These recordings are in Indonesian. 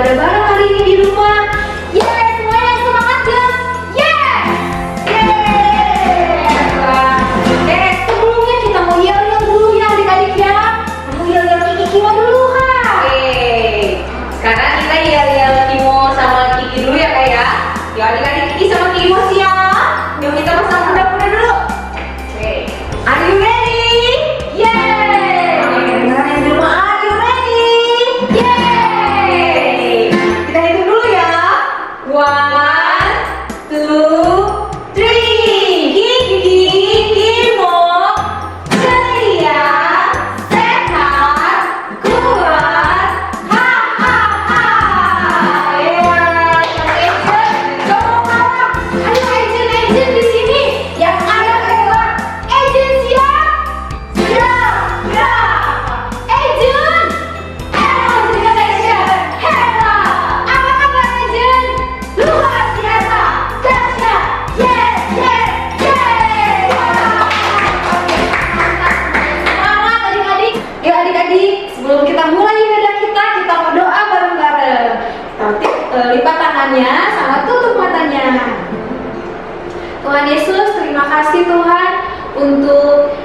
beribadah bareng hari ini di rumah. Yeay, semuanya semangat ya. Yeay. Yeay. Sebelumnya kita mau yel-yel dulu ya adik-adik ya. Kamu yel-yel Kiki Kimo dulu Kak. Oke, sekarang kita yel-yel Kimo sama Kiki dulu ya Kak ya. Yuk adik-adik Kiki sama Kimo siap. Yuk kita pasang kuda-kuda dulu. Oke, are you ready? Yeay. Beneran yang di rumah, are you ready? Yeay. Kita hitung dulu ya. 1, 2, 3. Kiki, Kimo, ceria, sehat, kuat, hahaha. Agent di sini yang ada Hela. Agent siap? Siap. Agent. Hela. Apa kabar Agent? Luar biasa. Dahsyat. Yes. Semangat adik-adik. Yuk adik-adik, sebelum kita mulai ibadah kita berdoa bareng-bareng. Kita lipat tangannya sama tutup matanya. Tuhan Yesus, terima kasih Tuhan untuk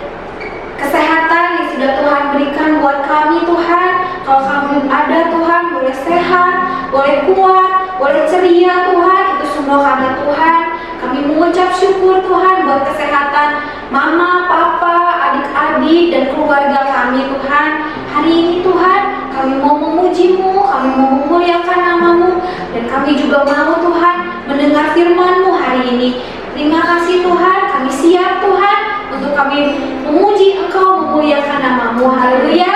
kesehatan yang sudah Tuhan berikan buat kami Tuhan. Kalau kami ada Tuhan, boleh sehat, boleh kuat, boleh ceria Tuhan. Itu semua karena Tuhan. Kami mengucap syukur Tuhan buat kesehatan mama, papa, adik-adik, dan keluarga kami Tuhan. Hari ini Tuhan, kami mau memuji-Mu, kami mau memuliakan nama-Mu, dan kami juga mau Tuhan mendengar firman-Mu hari ini. Terima kasih Tuhan, kami siap Tuhan untuk kami memuji Engkau, memuliakan nama-Mu. Haleluya.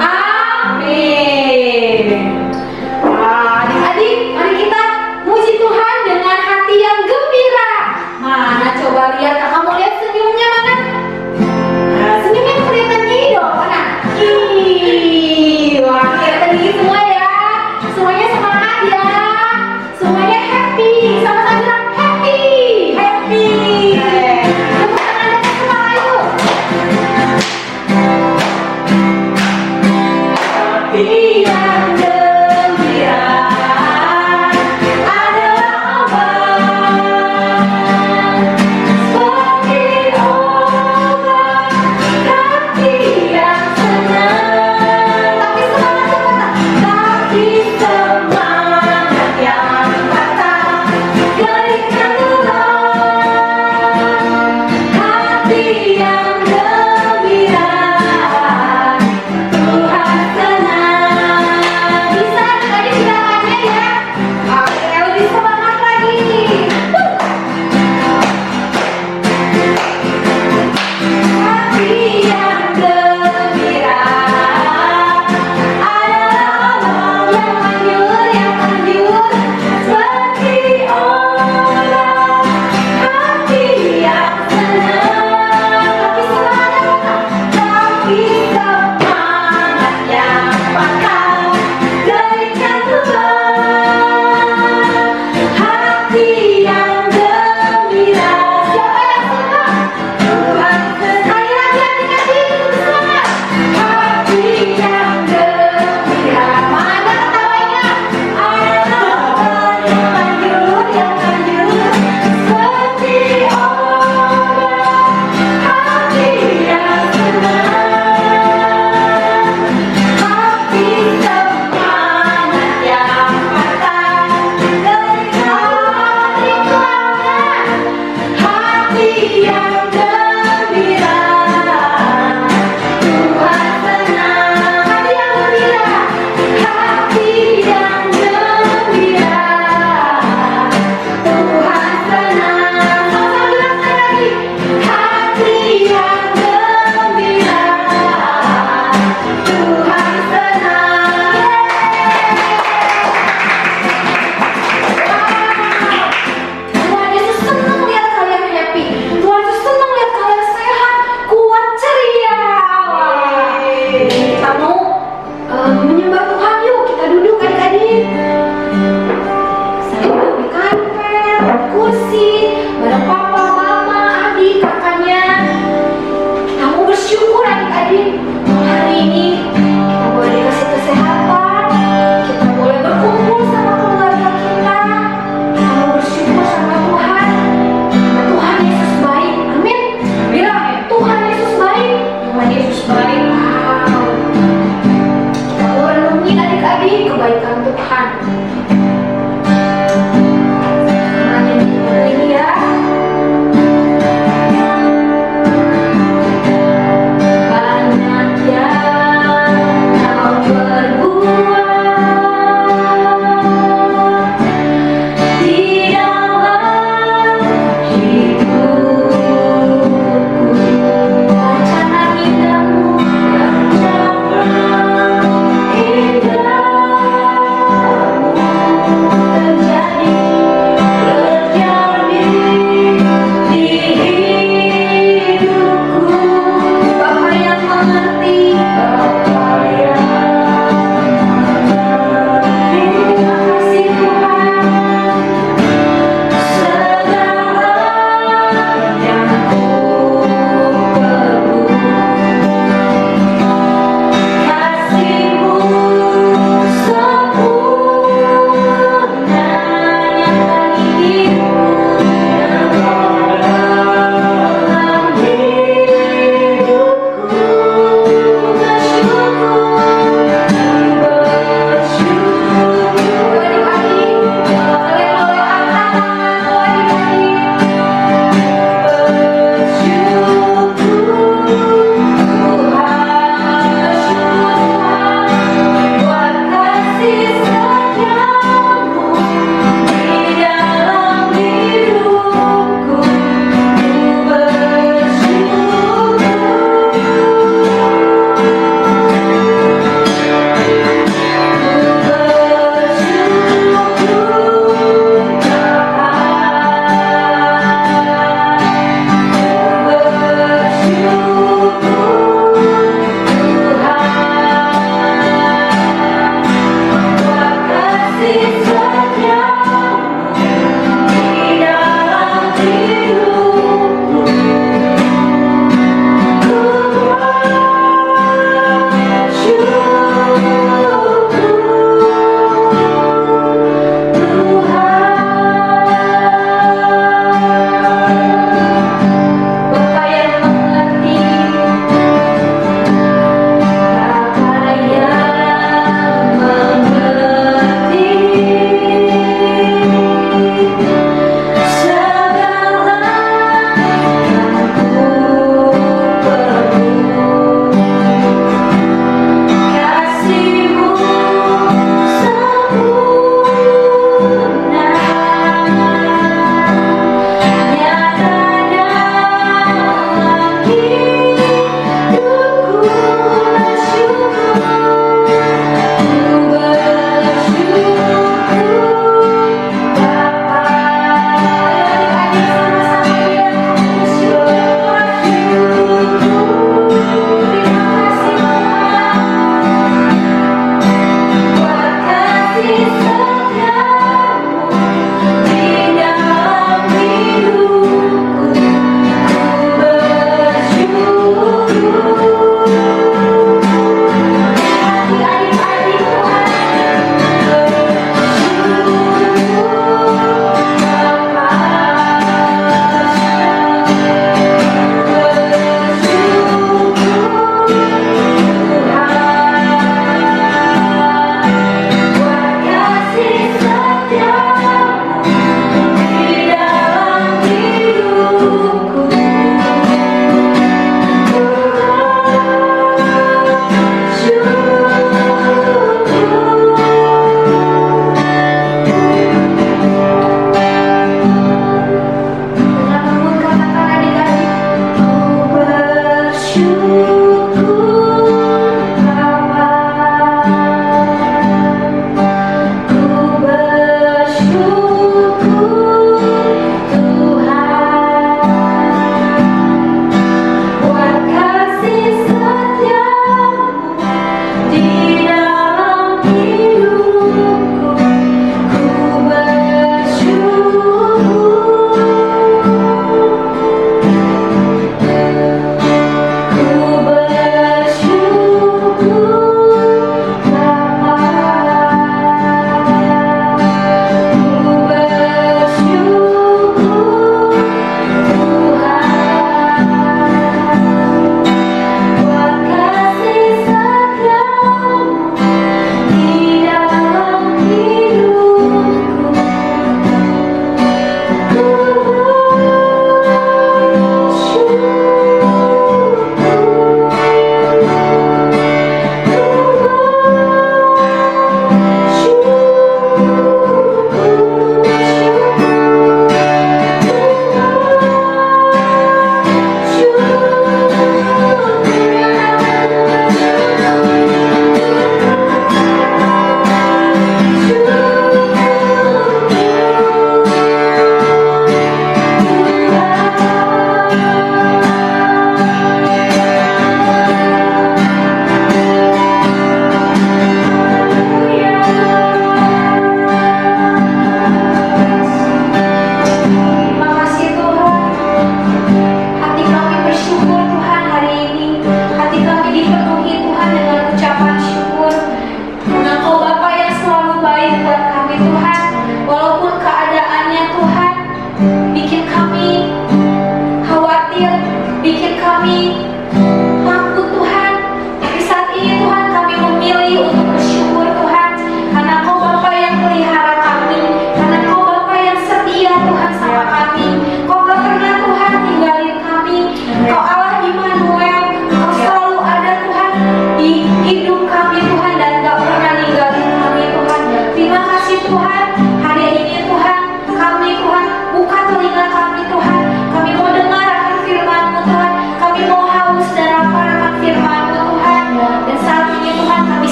Amin. Adik-adik, mari kita muji Tuhan dengan hati yang gembira. Mana coba lihat, kakak mau lihat senyumnya mana? Nah, senyumnya kelihatan gini dong, mana? Ih, wah, kelihatan gini semua ya. Semuanya semangat ya. Semuanya happy. Sama-sama bilang happy. Tepuk tangan dan semua, ayo.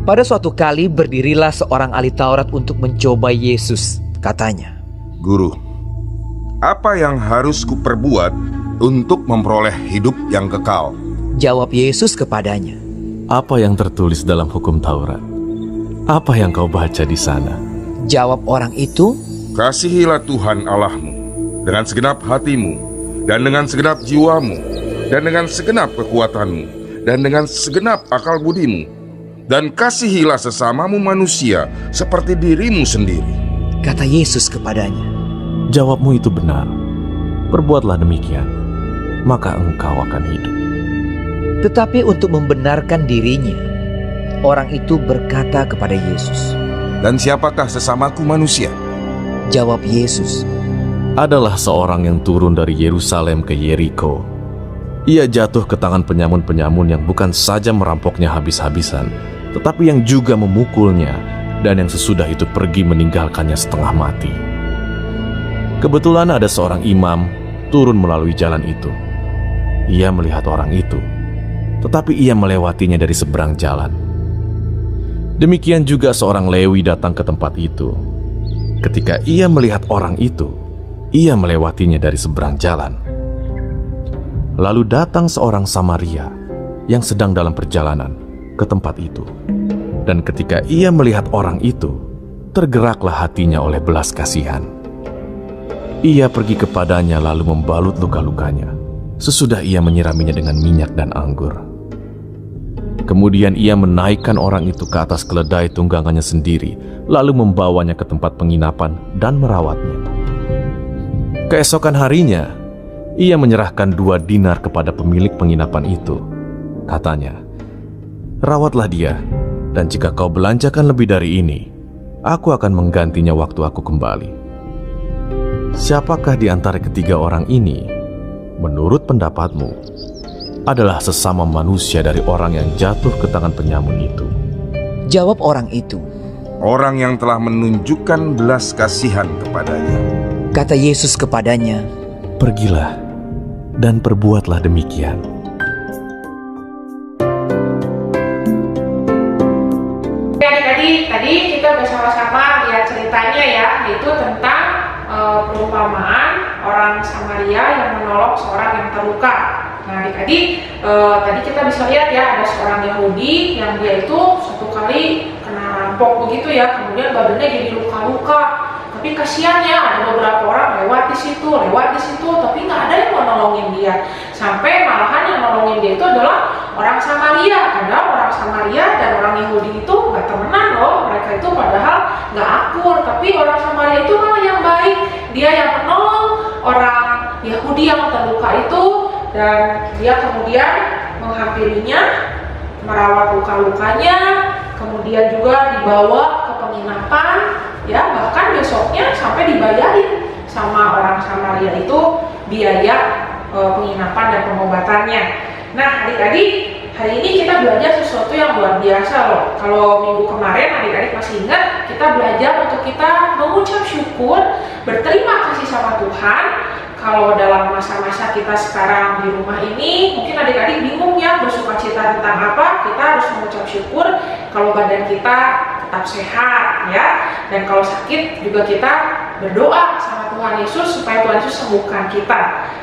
Pada suatu kali berdirilah seorang ahli Taurat untuk mencoba Yesus. Katanya, Guru, apa yang harus kuperbuat untuk memperoleh hidup yang kekal? jawab Yesus kepadanya, Apa yang tertulis dalam hukum Taurat? Apa yang kau baca di sana? jawab orang itu, Kasihilah Tuhan Allahmu dengan segenap hatimu, dan dengan segenap jiwamu, dan dengan segenap kekuatanmu, dan dengan segenap akal budimu. Dan kasihilah sesamamu manusia seperti dirimu sendiri. kata Yesus kepadanya. Jawabmu itu benar. Perbuatlah demikian, maka engkau akan hidup. Tetapi untuk membenarkan dirinya, orang itu berkata kepada Yesus, Dan siapakah sesamaku manusia? jawab Yesus, Adalah seorang yang turun dari Yerusalem ke Yeriko. Ia jatuh ke tangan penyamun-penyamun yang bukan saja merampoknya habis-habisan, tetapi yang juga memukulnya, dan yang sesudah itu pergi meninggalkannya setengah mati. Kebetulan ada seorang imam turun melalui jalan itu. Ia melihat orang itu, tetapi ia melewatinya dari seberang jalan. Demikian juga seorang Lewi datang ke tempat itu. Ketika ia melihat orang itu, ia melewatinya dari seberang jalan. Lalu datang seorang Samaria yang sedang dalam perjalanan ke tempat itu. Dan ketika ia melihat orang itu, tergeraklah hatinya oleh belas kasihan. Ia pergi kepadanya lalu membalut luka-lukanya. Sesudah ia menyiraminya dengan minyak dan anggur. Kemudian ia menaikkan orang itu ke atas keledai tunggangannya sendiri, lalu membawanya ke tempat penginapan dan merawatnya. Keesokan harinya, ia menyerahkan 2 dinar kepada pemilik penginapan itu. Katanya, "Rawatlah dia, dan jika kau belanjakan lebih dari ini, aku akan menggantinya waktu aku kembali." Siapakah di antara ketiga orang ini, menurut pendapatmu, adalah sesama manusia dari orang yang jatuh ke tangan penyamun itu? jawab orang itu, Orang yang telah menunjukkan belas kasihan kepadanya. kata Yesus kepadanya, Pergilah dan perbuatlah demikian. Adik-adik, tadi kita bersama-sama lihat ceritanya ya, yaitu tentang perumpamaan orang Samaria yang menolong seorang yang terluka. Nah adik-adik, tadi kita bisa lihat ya, ada seorang Yahudi yang dia itu suatu kali kena rampok begitu ya, kemudian badannya jadi luka-luka. Tapi kasihan ya, ada beberapa orang lewat di situ, tapi nggak ada yang mau nolongin dia. Sampai malahan yang nolongin dia itu adalah orang Samaria. Padahal orang Samaria dan orang Yahudi itu nggak temenan loh. Mereka itu padahal nggak akur. Tapi orang Samaria itu malah yang baik. Dia yang menolong orang Yahudi yang terluka itu, dan dia kemudian menghampirinya, merawat luka-lukanya, kemudian juga dibawa ke penginapan. Ya, bahkan besoknya sampai dibayarin sama orang Samaria itu biaya penginapan dan pengobatannya. Nah, adik-adik, hari ini kita belajar sesuatu yang luar biasa loh. Kalau minggu kemarin adik-adik masih ingat, kita belajar untuk kita mengucap syukur, berterima kasih sama Tuhan. Kalau dalam masa-masa kita sekarang di rumah ini, mungkin adik-adik bingung ya bersukacita tentang apa. Kita harus mengucap syukur kalau badan kita tetap sehat ya, dan kalau sakit juga kita berdoa sama Tuhan Yesus supaya Tuhan Yesus sembuhkan kita.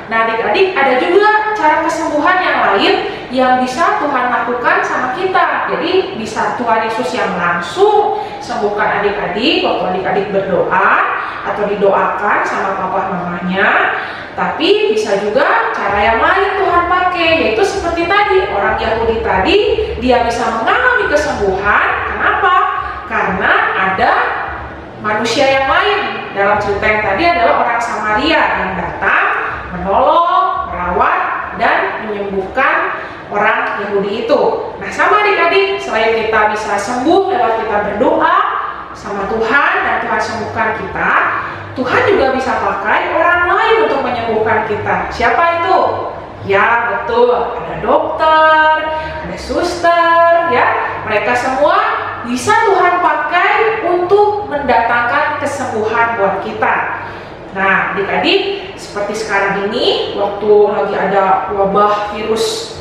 Nah adik-adik, ada juga cara kesembuhan yang lain yang bisa Tuhan lakukan sama kita. Jadi bisa Tuhan Yesus yang langsung sembuhkan adik-adik waktu adik-adik berdoa atau didoakan sama papa mamanya. Tapi bisa juga cara yang lain Tuhan pakai, yaitu seperti tadi orang Yahudi tadi, dia bisa mengalami kesembuhan. Kenapa? Karena ada manusia yang lain. Dalam cerita yang tadi adalah orang Samaria yang datang menolong, merawat, dan menyembuhkan orang Yahudi itu. Nah sama adik-adik, selain kita bisa sembuh lewat kita berdoa sama Tuhan dan Tuhan sembuhkan kita, Tuhan juga bisa pakai orang lain untuk menyembuhkan kita. Siapa itu? Ya betul, ada dokter, ada suster ya. Mereka semua bisa Tuhan pakai untuk mendatangkan kesembuhan buat kita. Nah adik-adik, seperti sekarang ini waktu lagi ada wabah virus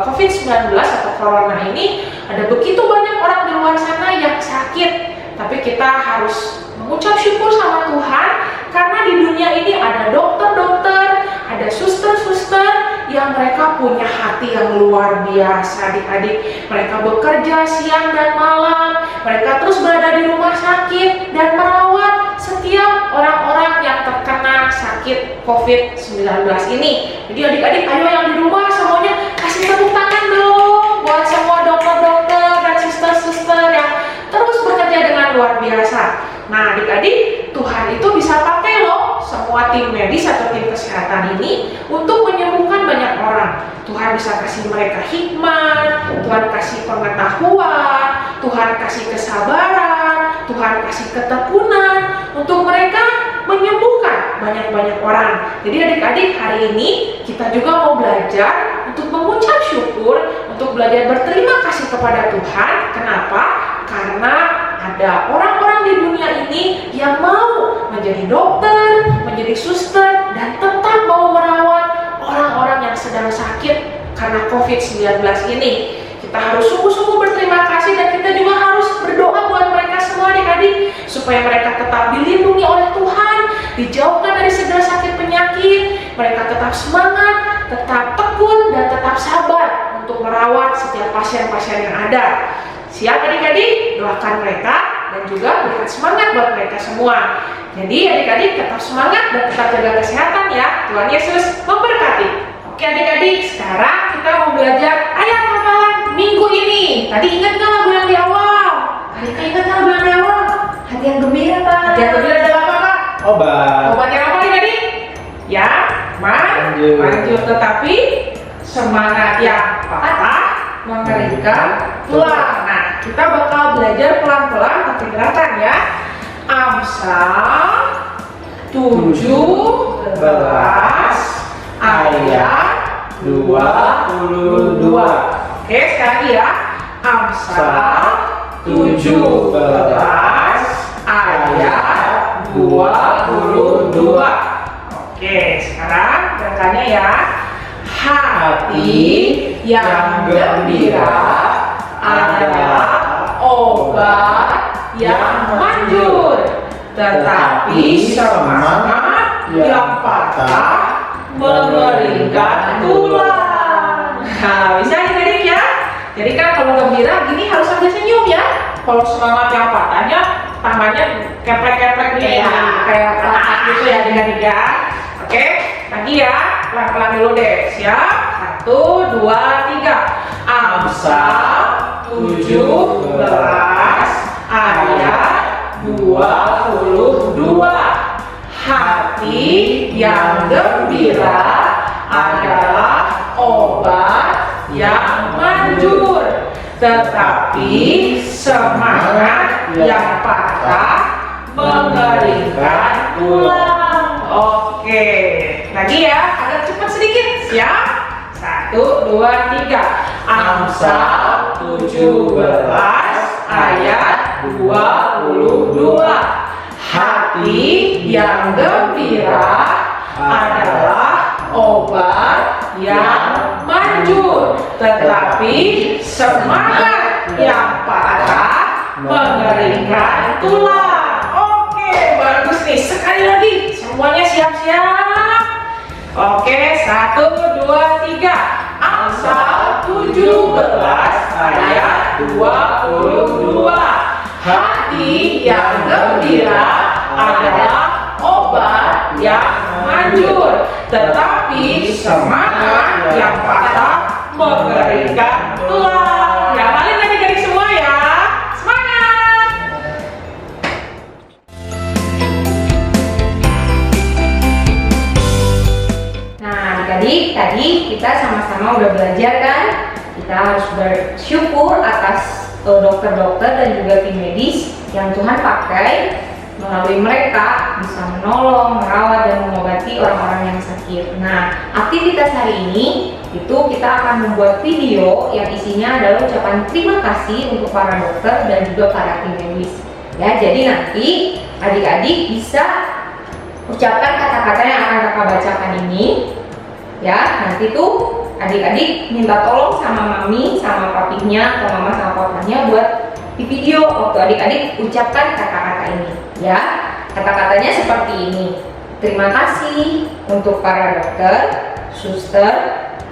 COVID-19 atau corona ini, ada begitu banyak orang di luar sana yang sakit. Tapi kita harus mengucap syukur sama Tuhan karena di dunia ini ada dokter-dokter, ada suster-suster yang mereka punya hati yang luar biasa adik-adik. Mereka bekerja siang dan malam, mereka terus berada di rumah sakit dan merawat setiap orang-orang yang terkena sakit COVID-19 ini. Jadi adik-adik, ayo yang di rumah semuanya kasih tepuk tangan dong buat semua dokter-dokter dan suster-suster yang terus bekerja dengan luar biasa. Nah adik-adik, Tuhan itu bisa pakai loh semua tim medis atau tim kesehatan ini untuk menyembuhkan banyak orang. Tuhan bisa kasih mereka hikmat, Tuhan kasih pengetahuan, Tuhan kasih kesabaran, Tuhan kasih ketekunan untuk mereka menyembuhkan banyak-banyak orang. Jadi adik-adik, hari ini kita juga mau belajar untuk mengucap syukur, untuk belajar berterima kasih kepada Tuhan. Kenapa? Karena ada orang-orang di dunia ini yang mau menjadi dokter, menjadi suster, dan tetap mau merawat orang-orang yang sedang sakit karena COVID-19 ini. Kita harus sungguh-sungguh berterima kasih dan kita juga harus berdoa buat mereka semua adik-adik supaya mereka tetap dilindungi oleh Tuhan, dijauhkan dari segala sakit penyakit, mereka tetap semangat, tetap tekun, dan tetap sabar untuk merawat setiap pasien-pasien yang ada. Siap adik-adik, doakan mereka dan juga berikan semangat buat mereka semua. Jadi adik-adik tetap semangat dan tetap jaga kesehatan ya. Tuhan Yesus memberkati. Oke adik-adik, sekarang kita mau belajar ayat hafalan minggu ini. Tadi ingat nggak lagu yang di awal? Kak ingat nggak lagu yang di awal? Hati yang gembira, Pak. Hati yang gembira adalah apa, Kak? Obat. Obat yang apa adik-adik? Ya, manjur. Tetapi semangat yang patah mengerikan tulang. Nah, kita bakal belajar pelan-pelan pakai gerakan ya. Amsal 17 ayat 22. Oke, sekali ya. Amsal 17 ayat 22. Oke, sekarang gerakannya ya. Hati yang gembira adalah obat yang manjur, tetapi semangat yang patah mengeringkan tulang. Nah, bisa adik-adik ya. Jadi kan kalau gembira gini harus sambil senyum ya. Kalau semangat yang patahnya tangannya keplek-keplek nih ya, kayak patah gitu ya adik-adik ya. Oke, lagi ya, pelan-pelan dulu deh. Siap? 1, 2, 3. Amsal 17 ayat 22. Hati yang gembira adalah obat yang manjur, tetapi semangat yang patah mengeringkan tulang. Oke, lagi ya, agak cepat sedikit. Siap? 1, 2, 3. Amsal 17 ayat 22. Hati yang gembira adalah obat yang manjur, tetapi semangat yang patah mengeringkan tulang. Oke, bagus nih. Sekali lagi, semuanya siap-siap. Oke, 1, 2, 3. Amsal 17 ayat 22. Hati yang gembira adalah obat yang manjur, tetapi semangat yang patah mengeringkan tulang. Ya, balik adik-adik semua ya. Semangat! Nah, adik-adik, tadi kita sama-sama udah belajar kan? Kita harus bersyukur atas dokter-dokter dan juga tim medis yang Tuhan pakai melalui mereka bisa menolong, merawat, dan mengobati orang-orang yang sakit. Nah, aktivitas hari ini itu kita akan membuat video yang isinya adalah ucapan terima kasih untuk para dokter dan juga para tim medis. Ya, jadi nanti adik-adik bisa ucapkan kata-kata yang akan kakak bacakan ini. Ya, nanti tuh adik-adik minta tolong sama mami, sama papinya, atau mama sama papanya buat di video waktu adik-adik ucapkan kata-kata ini ya. Kata-katanya seperti ini. Terima kasih untuk para dokter, suster,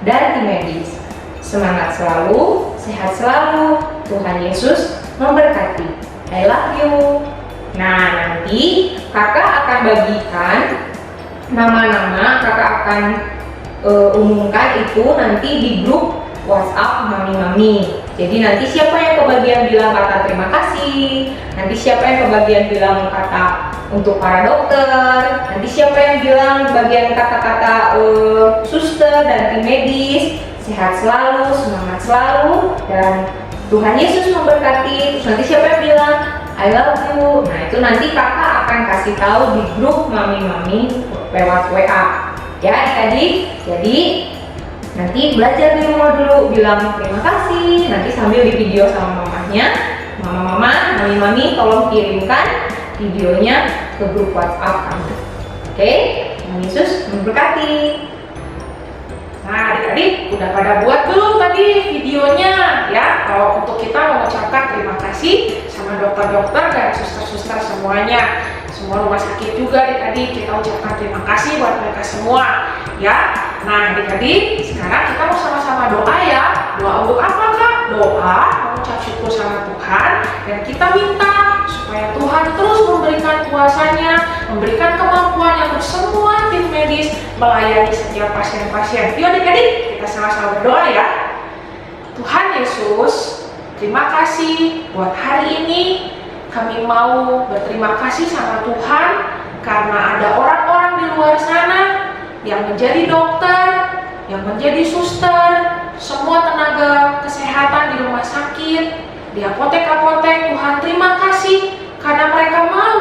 dan tim medis. Semangat selalu, sehat selalu. Tuhan Yesus memberkati. I love you. Nah, nanti kakak akan bagikan nama-nama, kakak akan umumkan itu nanti di grup WhatsApp mami-mami. Jadi nanti siapa yang kebagian bilang kata terima kasih, nanti siapa yang kebagian bilang kata untuk para dokter, nanti siapa yang bilang bagian kata-kata suster dan tim medis. Sehat selalu, semangat selalu, dan Tuhan Yesus memberkati. Terus nanti siapa yang bilang I love you. Nah, itu nanti kakak akan kasih tahu di grup mami-mami lewat WA. Ya adik-adik, jadi nanti belajar di rumah dulu bilang terima kasih. Nanti sambil di video sama mamanya, mama-mama, mami-mami tolong kirimkan videonya ke grup WhatsApp kamu. Oke, Tuhan Yesus memberkati. Nah, adik-adik udah pada buat belum tadi videonya ya? Kalau untuk kita mengucapkan terima kasih sama dokter-dokter dan suster-suster semuanya, semua rumah sakit juga adik-adik, kita ucapkan terima kasih buat mereka semua ya. Nah, adik-adik sekarang kita mau sama-sama doa ya. Doa untuk apa Kak? Doa mengucap syukur sama Tuhan, dan kita minta supaya Tuhan terus memberikan kuasa-Nya, memberikan kemampuannya untuk semua tim medis melayani setiap pasien-pasien. Yuk adik-adik, kita sama-sama berdoa ya. Tuhan Yesus, terima kasih buat hari ini. Kami mau berterima kasih sama Tuhan karena ada orang-orang di luar sana yang menjadi dokter, yang menjadi suster, semua tenaga kesehatan di rumah sakit, di apotek-apotek. Tuhan terima kasih karena mereka mau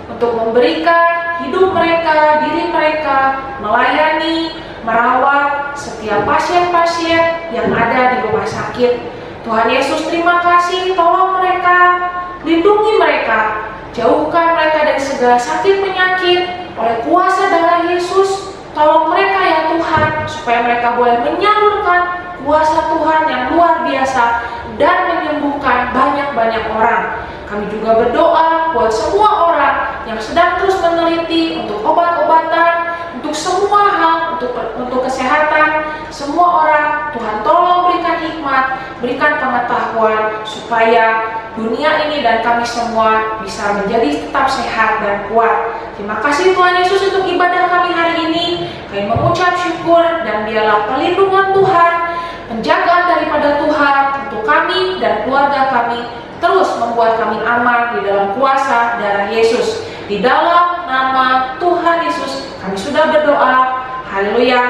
untuk memberikan hidup mereka, diri mereka, melayani, merawat setiap pasien-pasien yang ada di rumah sakit. Tuhan Yesus terima kasih, tolong mereka, lindungi mereka, jauhkan mereka dari segala sakit penyakit oleh kuasa darah Yesus. Tolong mereka ya Tuhan, supaya mereka boleh menyalurkan kuasa Tuhan yang luar biasa dan menyembuhkan banyak-banyak orang. Kami juga berdoa buat semua orang yang sedang terus meneliti untuk obat-obatan, untuk semua hal, untuk kesehatan, semua orang. Tuhan tolong berikan hikmat, berikan pengetahuan supaya dunia ini dan kami semua bisa menjadi tetap sehat dan kuat. Terima kasih Tuhan Yesus untuk ibadah kami hari ini. Kami mengucap syukur, dan biarlah perlindungan Tuhan, penjagaan daripada Tuhan untuk kami dan keluarga kami terus membuat kami aman di dalam kuasa darah Yesus. Di dalam nama Tuhan Yesus kami sudah berdoa. Haleluya.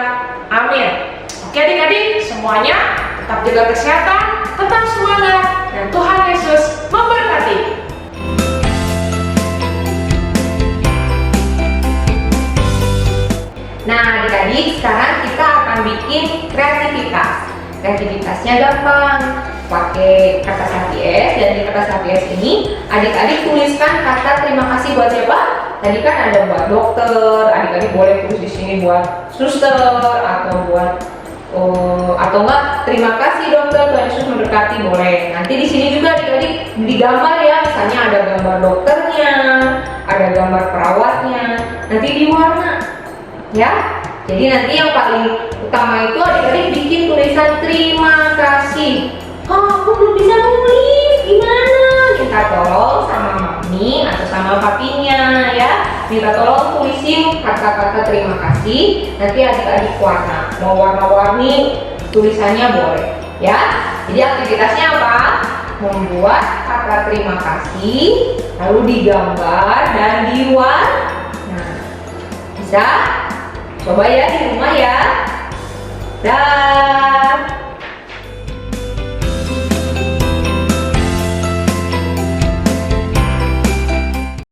Amin. Oke adik-adik semuanya, tetap jaga kesehatan, tetap semangat, dan Tuhan Yesus memberkati. Nah adik-adik, sekarang kita akan bikin kreativitas. Kreativitasnya gampang, pakai kertas HVS, dan di kertas HVS ini adik-adik tuliskan kata terima kasih buat siapa? Tadi kan ada buat dokter, adik-adik boleh tulis di sini buat suster, atau buat atau enggak terima kasih dokter, Tuhan Yesus memberkati, boleh. Nanti di sini juga adik-adik digambar ya, misalnya ada gambar dokternya, ada gambar perawatnya, nanti diwarna ya. Jadi nanti yang paling utama itu adik-adik bikin tulisan terima kasih. Oh, aku belum bisa nulis, gimana? Minta tolong sama mami atau sama papinya ya. Minta tolong tulisin kata-kata terima kasih. Nanti adik-adik warna, mau warna-warni tulisannya boleh ya. Jadi aktivitasnya apa? Membuat kata terima kasih, lalu digambar dan diwarna. Nah, bisa? Coba ya di rumah ya. Dah.